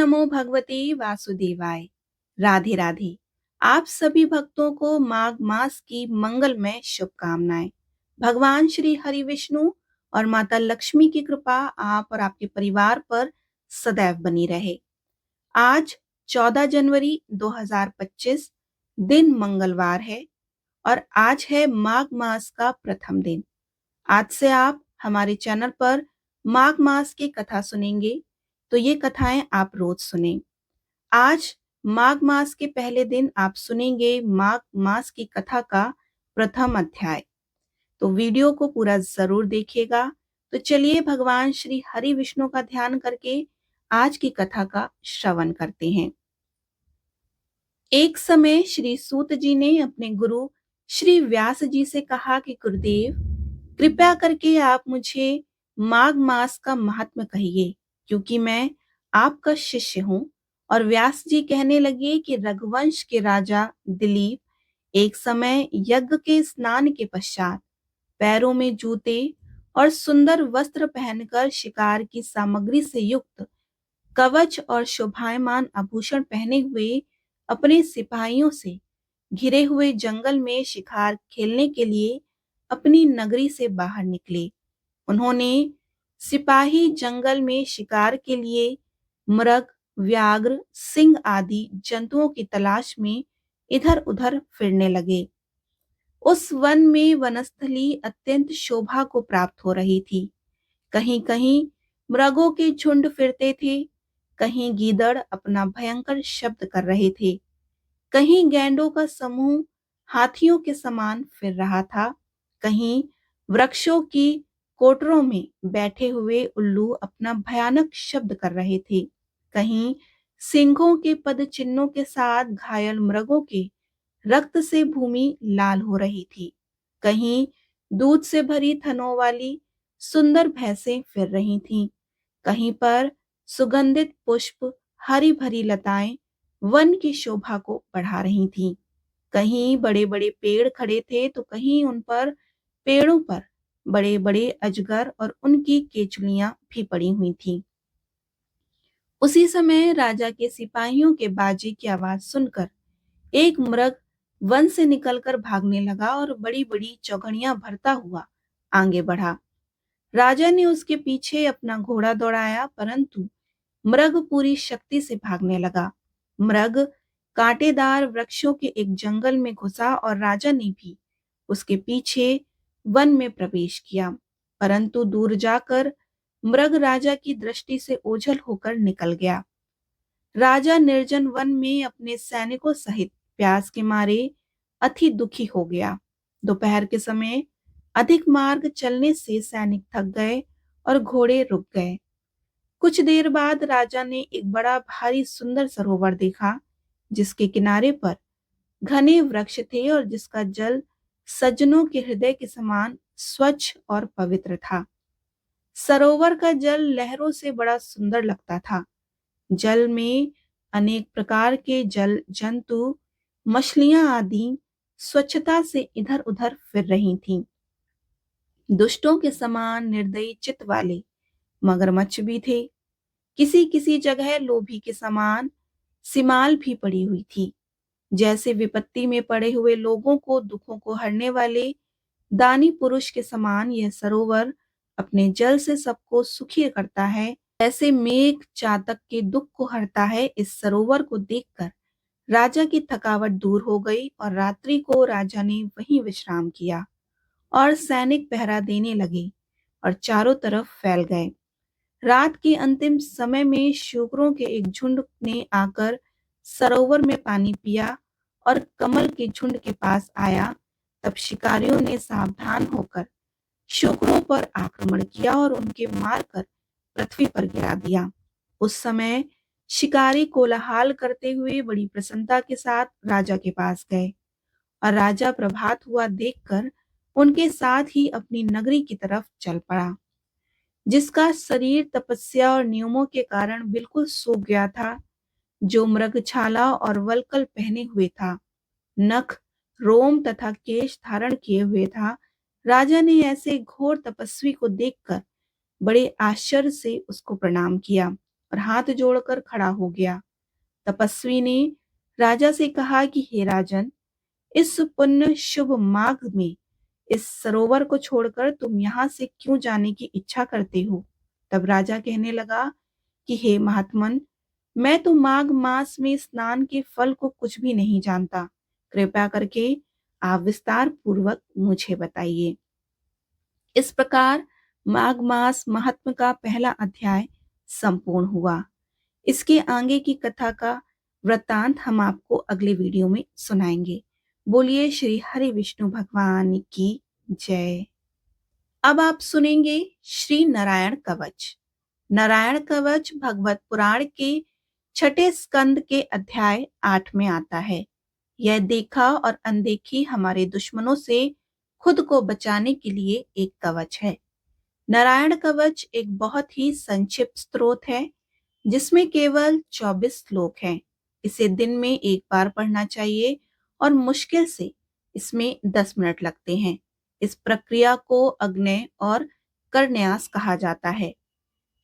नमो भगवते वासुदेवाय। राधे राधे। आप सभी भक्तों को माघ मास की मंगलमय शुभकामनाएं। भगवान श्री हरि विष्णु और माता लक्ष्मी की कृपा आप और आपके परिवार पर सदैव बनी रहे। आज 14 जनवरी 2025 दिन मंगलवार है और आज है माघ मास का प्रथम दिन। आज से आप हमारे चैनल पर माघ मास की कथा सुनेंगे, तो ये कथाएं आप रोज सुनें। आज माघ मास के पहले दिन आप सुनेंगे माघ मास की कथा का प्रथम अध्याय। तो वीडियो को पूरा जरूर देखिएगा। तो चलिए भगवान श्री हरि विष्णु का ध्यान करके आज की कथा का श्रवण करते हैं। एक समय श्री सूत जी ने अपने गुरु श्री व्यास जी से कहा कि गुरुदेव, कृपया करके आप मुझे माघ मास का महात्म्य कहिए, क्योंकि मैं आपका शिष्य हूँ। और व्यास जी कहने लगे कि रघुवंश के राजा दिलीप एक समय यज्ञ के स्नान के पश्चात पैरों में जूते और सुंदर वस्त्र पहनकर शिकार की सामग्री से युक्त कवच और शोभायमान आभूषण पहने हुए अपने सिपाहियों से घिरे हुए जंगल में शिकार खेलने के लिए अपनी नगरी से बाहर निकले। उन्होंने सिपाही जंगल में शिकार के लिए मृग, व्याघ्र, सिंह आदि जंतुओं की तलाश में इधर उधर फिरने लगे। उस वन में वनस्थली अत्यंत शोभा को प्राप्त हो रही थी। कहीं कहीं मृगों के झुंड फिरते थे, कहीं गीदड़ अपना भयंकर शब्द कर रहे थे, कहीं गैंडों का समूह हाथियों के समान फिर रहा था, कहीं वृक्षों की कोटरों में बैठे हुए उल्लू अपना भयानक शब्द कर रहे थे, कहीं सिंहों के पद चिन्हों के साथ घायल मृगों के रक्त से भूमि लाल हो रही थी, कहीं दूध से भरी थनों वाली सुंदर भैंसें फिर रही थीं, कहीं पर सुगंधित पुष्प, हरी भरी लताएं वन की शोभा को बढ़ा रही थीं। कहीं बड़े बड़े पेड़ खड़े थे, तो कहीं उन पर पेड़ों पर बड़े बड़े अजगर और उनकी केचुलियां भी पड़ी हुई थीं। उसी समय राजा के सिपाहियों के बाजे की आवाज सुनकर एक मृग वन से निकलकर भागने लगा और बड़ी बड़ी चौघड़ियां भरता हुआ आगे बढ़ा। राजा ने उसके पीछे अपना घोड़ा दौड़ाया, परंतु मृग पूरी शक्ति से भागने लगा। मृग कांटेदार वृक्षों के एक जंगल में घुसा और राजा ने भी उसके पीछे वन में प्रवेश किया, परंतु दूर जाकर मृग राजा की दृष्टि से ओझल होकर निकल गया। राजा निर्जन वन में अपने सैनिकों सहित प्यास के मारे अति दुखी हो गया। दोपहर के समय अधिक मार्ग चलने से सैनिक थक गए और घोड़े रुक गए। कुछ देर बाद राजा ने एक बड़ा भारी सुंदर सरोवर देखा, जिसके किनारे पर घने वृक्ष थे और जिसका जल सज्जनों के हृदय के समान स्वच्छ और पवित्र था। सरोवर का जल लहरों से बड़ा सुंदर लगता था। जल में अनेक प्रकार के जल जंतु, मछलियां आदि स्वच्छता से इधर उधर फिर रही थीं। दुष्टों के समान निर्दयी चित्त वाले मगरमच्छ भी थे। किसी किसी जगह लोभी के समान सिमाल भी पड़ी हुई थी। जैसे विपत्ति में पड़े हुए लोगों को दुखों को हरने वाले दानी पुरुष के समान यह सरोवर अपने जल से सबको सुखी करता है। ऐसे मेघ चातक के दुख को हरता है। इस सरोवर को देखकर राजा की थकावट दूर हो गई और रात्रि को राजा ने वहीं विश्राम किया और सैनिक पहरा देने लगे और चारों तरफ फैल गए। रात के अंतिम समय में शुकरों के एक झुंड ने आकर सरोवर में पानी पिया और कमल के झुंड के पास आया। तब शिकारियों ने सावधान होकर शुकरों पर आक्रमण किया और उनके मारकर पृथ्वी पर गिरा दिया। उस समय शिकारी कोलाहल करते हुए बड़ी प्रसन्नता के साथ राजा के पास गए और राजा प्रभात हुआ देखकर उनके साथ ही अपनी नगरी की तरफ चल पड़ा। जिसका शरीर तपस्या और नियमों के कारण बिल्कुल सूख गया था, जो मृगछाला और वल्कल पहने हुए था, नख, रोम तथा केश धारण किए हुए था, राजा ने ऐसे घोर तपस्वी को देखकर बड़े आश्चर्य से उसको प्रणाम किया और हाथ जोड़कर खड़ा हो गया। तपस्वी ने राजा से कहा कि हे राजन, इस पुण्य शुभ माघ में इस सरोवर को छोड़कर तुम यहाँ से क्यों जाने की इच्छा करते हो? तब राजा कहने लगा कि हे महात्मन, मैं तो माघ मास में स्नान के फल को कुछ भी नहीं जानता। कृपया करके आप विस्तार पूर्वक मुझे बताइए। इस प्रकार माघ मास महात्म का पहला अध्याय संपूर्ण हुआ। इसके आगे की कथा का वृत्तांत हम आपको अगले वीडियो में सुनाएंगे। बोलिए श्री हरि विष्णु भगवान की जय। अब आप सुनेंगे श्री नारायण कवच। नारायण कवच भगवत पुराण के छठे स्कंद के अध्याय 8 में आता है। यह देखा और अनदेखी हमारे दुश्मनों से खुद को बचाने के लिए एक कवच है। नारायण कवच एक बहुत ही संक्षिप्त स्त्रोत है जिसमें केवल 24 श्लोक हैं। इसे दिन में एक बार पढ़ना चाहिए और मुश्किल से इसमें 10 मिनट लगते हैं। इस प्रक्रिया को अग्नय और करन्यास कहा जाता है।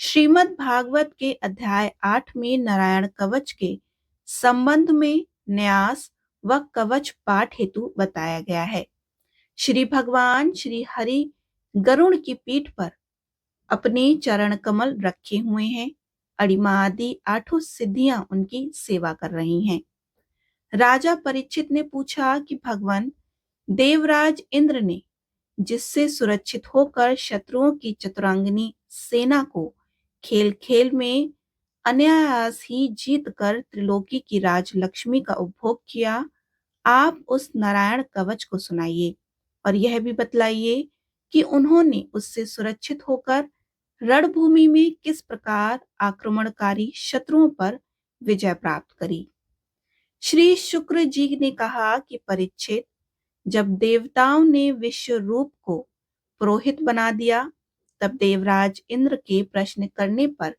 श्रीमद् भागवत के अध्याय 8 में नारायण कवच के संबंध में न्यास व कवच पाठ हेतु बताया गया है। श्री भगवान श्री हरि गरुड़ की पीठ पर अपने चरण कमल रखे हुए हैं। अड़िमा आदि 8 सिद्धियां उनकी सेवा कर रही हैं। राजा परीक्षित ने पूछा कि भगवान, देवराज इंद्र ने जिससे सुरक्षित होकर शत्रुओं की चतुरांगिनी सेना को खेल खेल में अनायास ही जीत कर त्रिलोकी की राजलक्ष्मी का उपभोग किया, आप उस नारायण कवच को सुनाइए और यह भी बतलाइए कि उन्होंने उससे सुरक्षित होकर रणभूमि में किस प्रकार आक्रमणकारी शत्रुओं पर विजय प्राप्त करी। श्री शुक्र जी ने कहा कि परीक्षित, जब देवताओं ने विश्व रूप को पुरोहित बना दिया, तब देवराज इंद्र के प्रश्न करने पर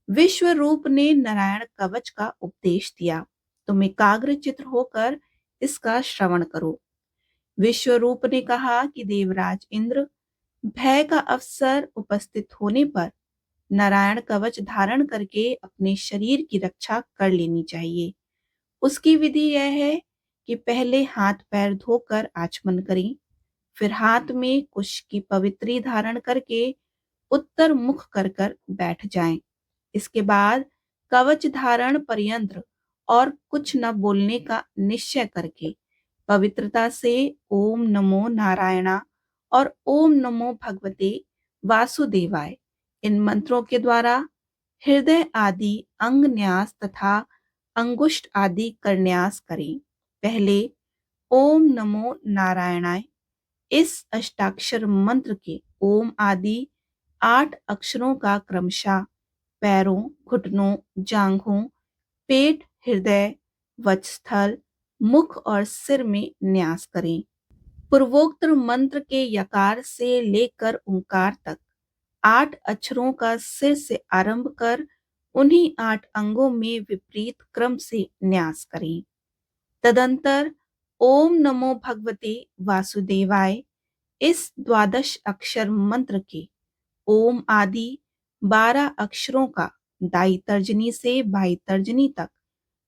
विश्व रूप ने नारायण कवच का उपदेश दिया। तुम एकाग्रचित्त होकर इसका श्रवण करो। विश्व रूप ने कहा कि देवराज इंद्र, भय का अवसर उपस्थित होने पर नारायण कवच धारण करके अपने शरीर की रक्षा कर लेनी चाहिए। उसकी विधि यह है कि पहले हाथ पैर धोकर आचमन करें, फिर हाथ में कुश की पवित्री धारण करके उत्तर मुख कर बैठ जाएं। इसके बाद कवच धारण पर्यंत और कुछ न बोलने का निश्चय करके पवित्रता से ओम नमो नारायणा और ओम नमो भगवते वासुदेवाय इन मंत्रों के द्वारा हृदय आदि अंग न्यास तथा अंगुष्ठ आदि करन्यास करें। पहले ओम नमो नारायणाय इस अष्टाक्षर मंत्र के ओम आदि 8 अक्षरों का क्रमशः पैरों, घुटनों, जांघों, पेट, हृदय, वक्षस्थल, मुख और सिर में न्यास करें। पूर्वोक्त मंत्र के यकार से लेकर ओंकार तक 8 अक्षरों का सिर से आरंभ कर उन्हीं 8 अंगों में विपरीत क्रम से न्यास करें। तदंतर ओम नमो भगवते वासुदेवाय इस 12 अक्षर मंत्र के ओम आदि 12 अक्षरों का दाई तर्जनी से बाई तर्जनी तक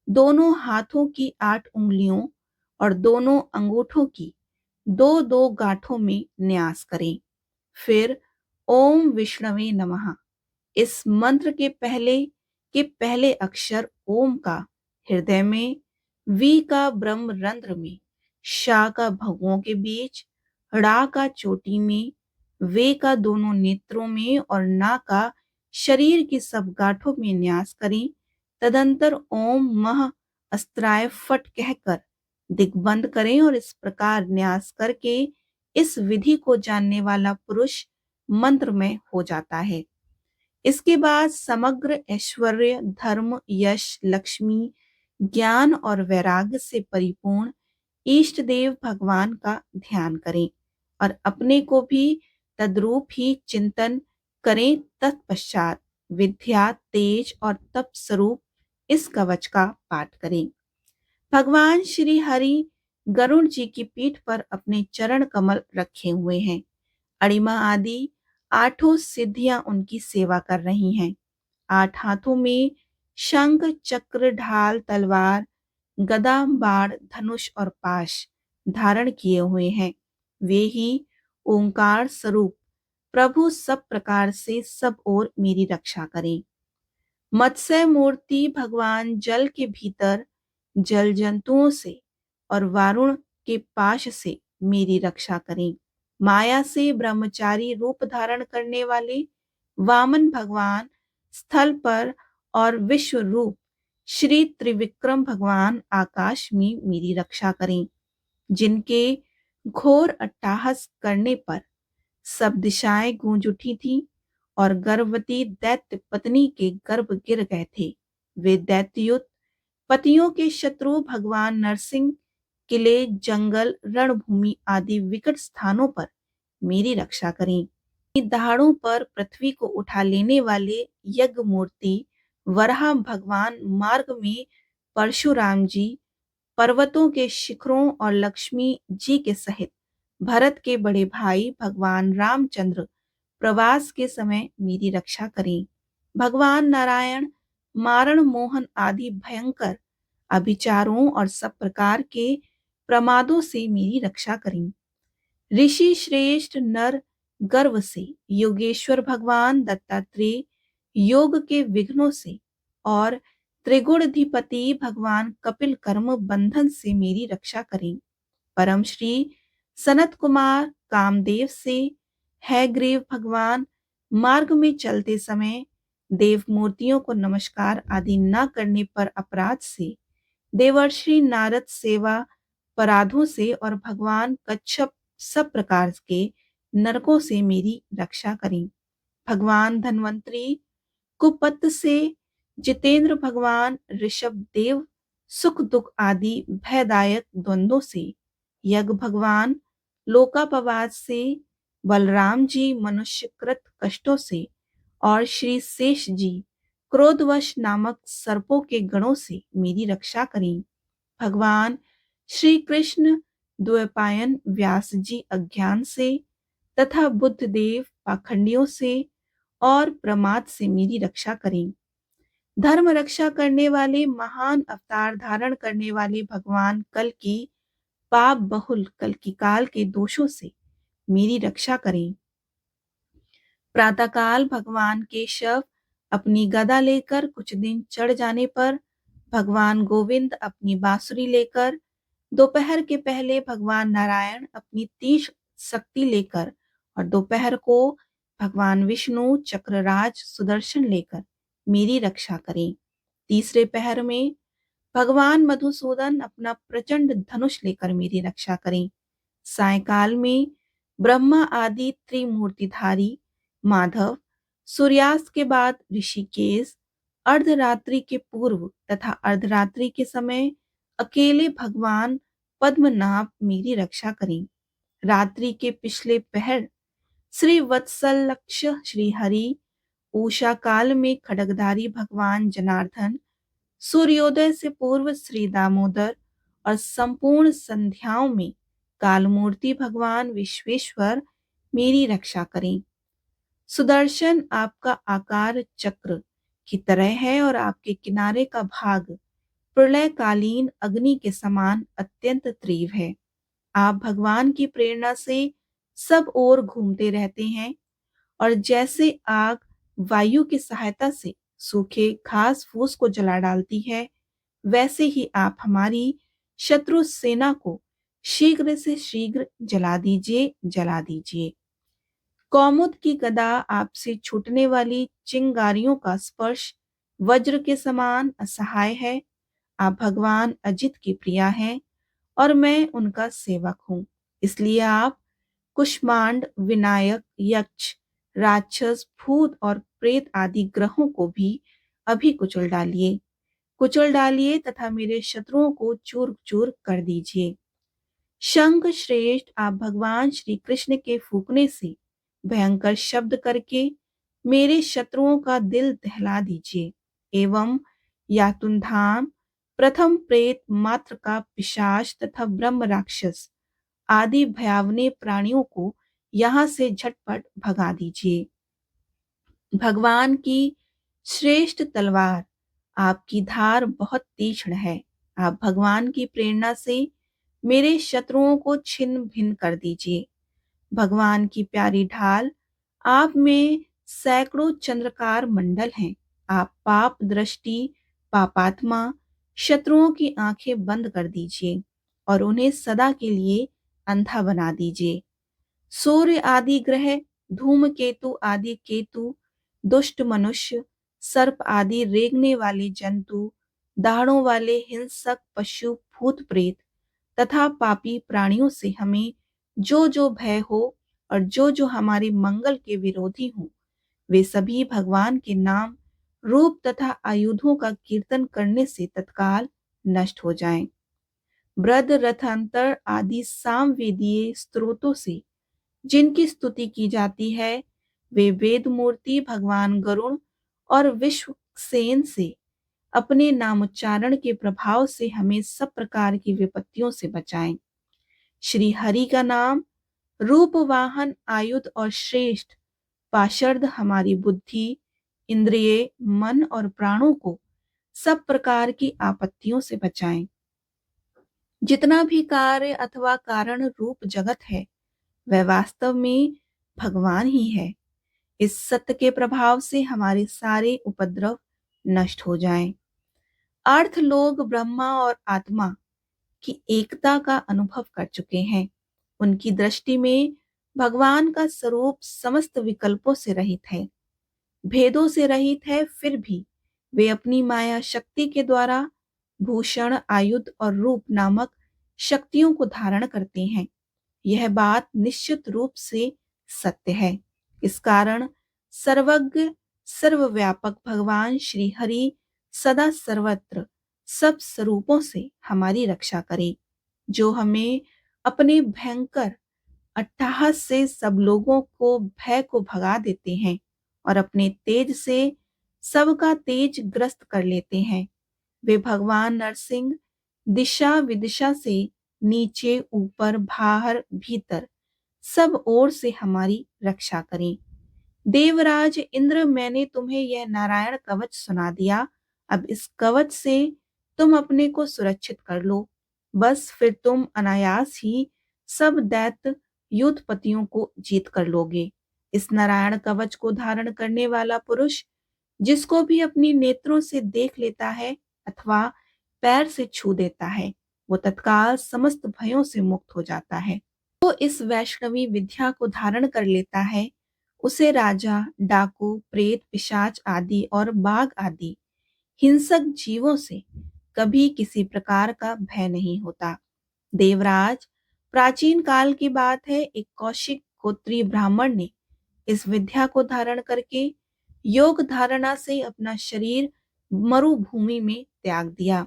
दोनों हाथों की 8 उंगलियों और दोनों अंगूठों की 2-2 गांठों में न्यास करें। फिर ओम विष्णवे नमः इस मंत्र के पहले अक्षर ओम का हृदय में, वी का ब्रह्म रंध्र में, शा का भगुओं के बीच, ड़ा का चोटी में, वे का दोनों नेत्रों में और ना का शरीर की सब गांठों में न्यास करें। तदंतर ओम मह अस्त्राय फट कहकर दिग्बंध करें और इस प्रकार न्यास करके इस विधि को जानने वाला पुरुष मंत्रमय हो जाता है। इसके बाद समग्र ऐश्वर्य, धर्म, यश, लक्ष्मी, ज्ञान और वैराग्य से परिपूर्ण इष्ट देव भगवान का ध्यान करें और अपने को भी तद्रूप ही चिंतन करें। तत्पश्चात विद्या, तेज और तप स्वरूप इस कवच का पाठ करें। भगवान श्री हरि गरुड़ जी की पीठ पर अपने चरण कमल रखे हुए हैं। अड़िमा आदि 8 सिद्धियां उनकी सेवा कर रही हैं। 8 हाथों में शंख, चक्र, ढाल, तलवार, गदा, बाण, धनुष और पाश धारण किए हुए हैं। वे ही ओंकार स्वरूप प्रभु सब प्रकार से सब ओर मेरी रक्षा करें। मत्स्य मूर्ति भगवान जल के भीतर जल जंतुओं से और वारुण के पाश से मेरी रक्षा करें। माया से ब्रह्मचारी रूप धारण करने वाले वामन भगवान स्थल पर और विश्व रूप श्री त्रिविक्रम भगवान आकाश में मेरी रक्षा करें। जिनके घोर अट्टहास करने पर सब दिशाएं गूंज उठी थी और गर्भवती दैत्य पत्नी के गर्भ गिर गए थे। वे दैत्युत पतियों के शत्रु भगवान नरसिंह किले, जंगल, रणभूमि आदि विकट स्थानों पर मेरी रक्षा करें। दहाड़ों पर पृथ्वी को उठा लेने वाले यज्ञ मूर्ति वराह भगवान मार्ग में परशुराम जी, पर्वतों के शिखरों और लक्ष्मी जी के सहित भरत के बड़े भाई भगवान रामचंद्र प्रवास के समय मेरी रक्षा करें। भगवान नारायण मारण मोहन आदि भयंकर अभिचारों और सब प्रकार के प्रमादों से मेरी रक्षा करें। ऋषि श्रेष्ठ नर गर्व से योगेश्वर भगवान दत्तात्रेय योग के विघ्नों से और त्रिगुणाधिपति भगवान कपिल कर्म बंधन से मेरी रक्षा करें। परम श्री सनत कुमार कामदेव से है ग्रीव भगवान मार्ग में चलते समय देव मूर्तियों को नमस्कार आदि न करने पर अपराध से, देवर्षि नारद सेवा अपराधों से और भगवान कच्छप सब प्रकार के नरकों से मेरी रक्षा करें। भगवान धन्वंतरी कुपत से, जितेंद्र भगवान ऋषभ देव सुख दुख आदि भयदायक द्वंद्वों से, यज्ञ भगवान लोकापवाद से, बलराम जी मनुष्यकृत कष्टों से और श्री शेष जी क्रोधवश नामक सर्पों के गणों से मेरी रक्षा करें। भगवान श्री कृष्ण द्वैपायन व्यास जी अज्ञान से तथा बुद्ध देव पाखंडियों से और प्रमाद से मेरी रक्षा करें। धर्म रक्षा करने वाले महान अवतार धारण करने वाले भगवान कल की पाप बहुल कल की काल के दोषों से मेरी रक्षा करें। प्रातःकाल भगवान केशव अपनी गदा लेकर कुछ दिन चढ़ जाने पर भगवान गोविंद अपनी बांसुरी लेकर, दोपहर के पहले भगवान नारायण अपनी तीक्ष्ण शक्ति लेकर और दोपहर को भगवान विष्णु चक्रराज सुदर्शन लेकर मेरी रक्षा करें। तीसरे पहर में भगवान मधुसूदन अपना प्रचंड धनुष लेकर मेरी रक्षा करें। सायकाल में ब्रह्मा आदि त्रिमूर्तिधारी माधव, सूर्यास्त के बाद ऋषिकेश, अर्धरात्रि के पूर्व तथा अर्धरात्रि के समय अकेले भगवान पद्मनाभ मेरी रक्षा करें। रात्रि के पिछले पहर श्री वत्सल लक्ष श्री हरि, उषा काल में खड्गधारी भगवान जनार्दन, सूर्योदय से पूर्व श्री दामोदर और संपूर्ण संध्याओं में कालमूर्ति भगवान विश्वेश्वर मेरी रक्षा करें। सुदर्शन आपका आकार चक्र की तरह है और आपके किनारे का भाग प्रलयकालीन अग्नि के समान अत्यंत तीव्र है। आप भगवान की प्रेरणा से सब ओर घूमते रहते हैं और जैसे आग वायु की सहायता से सूखे घास फूस को जला डालती है, वैसे ही आप हमारी शत्रु सेना को शीघ्र से शीघ्र जला दीजिए। कौमुद की गदा आपसे छूटने वाली चिंगारियों का स्पर्श वज्र के समान असहाय है। आप भगवान अजित की प्रिया हैं और मैं उनका सेवक हूँ। इसलिए आप कुष्मांड, विनायक, यक्ष, राक्षस, भूत और प्रेत आदि ग्रहों को भी अभी कुचल डालिए तथा मेरे शत्रुओं को चूर चूर कर दीजिए। शंख श्रेष्ठ, आप भगवान श्री कृष्ण के फूकने से भयंकर शब्द करके मेरे शत्रुओं का दिल दहला दीजिए एवं यातुनधाम, प्रथम प्रेत मात्र का पिशाच तथा ब्रह्म राक्षस आदि भयावने प्राणियों को यहाँ से झटपट भगा दीजिए। भगवान की श्रेष्ठ तलवार, आपकी धार बहुत तीक्ष्ण है। आप भगवान की प्रेरणा से मेरे शत्रुओं को छिन्न भिन्न कर दीजिए। भगवान की प्यारी ढाल, आप में सैकड़ों चंद्रकार मंडल हैं। आप पाप दृष्टि, पापात्मा शत्रुओं की आंखें बंद कर दीजिए और उन्हें सदा के लिए अंधा बना दीजिए। सूर्य आदि ग्रह, धूमकेतु आदि केतु, दुष्ट मनुष्य, सर्प आदि रेंगने वाले जंतु, दाढ़ों वाले हिंसक पशु, भूत प्रेत तथा पापी प्राणियों से हमें जो जो भय हो और जो जो हमारे मंगल के विरोधी हों, वे सभी भगवान के नाम, रूप तथा आयुधों का कीर्तन करने से तत्काल नष्ट हो जाएं। ब्रद रथांतर आदि सामवेदीय स्त्रोतों से जिनकी स्तुति की जाती है, वे वेद मूर्ति भगवान गरुण और विश्वसेन से अपने नामोच्चारण के प्रभाव से हमें सब प्रकार की विपत्तियों से बचाएं। श्री हरि का नाम, रूप वाहन आयुध और श्रेष्ठ पाशर्द हमारी बुद्धि, इंद्रिय, मन और प्राणों को सब प्रकार की आपत्तियों से बचाएं। जितना भी कार्य अथवा कारण रूप जगत है, वह वास्तव में भगवान ही है। इस सत्य के प्रभाव से हमारे सारे उपद्रव नष्ट हो जाएं। अर्थ लोग ब्रह्मा और आत्मा की एकता का अनुभव कर चुके हैं। उनकी दृष्टि में भगवान का स्वरूप समस्त विकल्पों से रहित है, भेदों से रहित है, फिर भी वे अपनी माया शक्ति के द्वारा भूषण, आयुध और रूप नामक शक्तियों को धारण करते हैं। यह बात निश्चित रूप से सत्य है। इस कारण सर्वज्ञ सर्वव्यापक भगवान श्री हरि सदा सर्वत्र सब स्वरूपों से हमारी रक्षा करे, जो हमें अपने भयंकर अट्टहास से सब लोगों को भय को भगा देते हैं और अपने तेज से सबका तेज ग्रस्त कर लेते हैं। वे भगवान नरसिंह दिशा विदिशा से नीचे, ऊपर, बाहर, भीतर सब ओर से हमारी रक्षा करें। देवराज इंद्र, मैंने तुम्हें यह नारायण कवच सुना दिया। अब इस कवच से तुम अपने को सुरक्षित कर लो। बस फिर तुम अनायास ही सब दैत्य युद्धपतियों को जीत कर लोगे। इस नारायण कवच को धारण करने वाला पुरुष जिसको भी अपनी नेत्रों से देख लेता है अथवा पैर से छू देता है, वो तत्काल समस्त भयों से मुक्त हो जाता है। तो इस वैष्णवी विद्या को धारण कर लेता है, उसे राजा, डाकू, प्रेत, पिशाच आदि और बाघ आदि हिंसक जीवों से कभी किसी प्रकार का भय नहीं होता। देवराज, प्राचीन काल की बात है, एक कौशिक गोत्रीय ब्राह्मण ने इस विद्या को धारण करके योग धारणा से अपना शरीर मरुभूमि में त्याग दिया।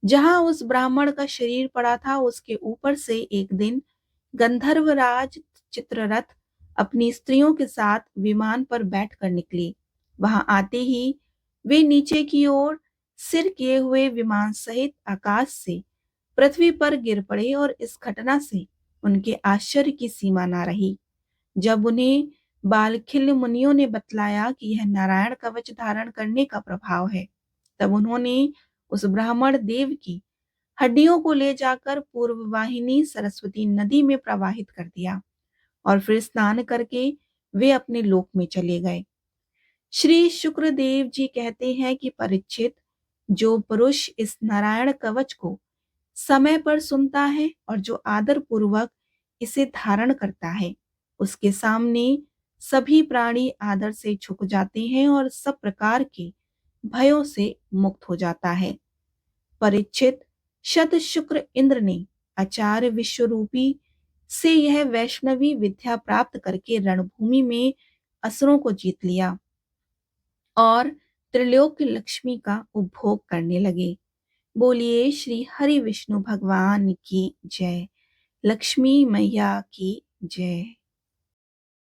जहां उस ब्राह्मण का शरीर पड़ा था, उसके ऊपर से एक दिन गंधर्वराज चित्ररथ अपनी स्त्रियों के साथ विमान पर बैठकर निकली। वहां आते ही वे नीचे की ओर सिर किए हुए विमान सहित आकाश से पृथ्वी पर गिर पड़े और इस घटना से उनके आश्चर्य की सीमा ना रही। जब उन्हें बालखिल्य मुनियों ने बतलाया कि यह नारायण कवच धारण करने का प्रभाव है, तब उन्होंने उस ब्राह्मण देव की हड्डियों को ले जाकर पूर्व वाहिनी सरस्वती नदी में प्रवाहित कर दिया और फिर स्नान करके वे अपने लोक में चले गए। श्री शुक्रदेव जी कहते हैं कि परीक्षित, जो पुरुष इस नारायण कवच को समय पर सुनता है और जो आदर पूर्वक इसे धारण करता है, उसके सामने सभी प्राणी आदर से झुक जाते हैं और सब प्रकार के भयों से मुक्त हो जाता है। परीक्षित, शत शुक्र इंद्र ने आचार्य विश्वरूपी से यह वैष्णवी विद्या प्राप्त करके रणभूमि में असुरों को जीत लिया और त्रिलोक लक्ष्मी का उपभोग करने लगे। बोलिए श्री हरि विष्णु भगवान की जय। लक्ष्मी मैया की जय।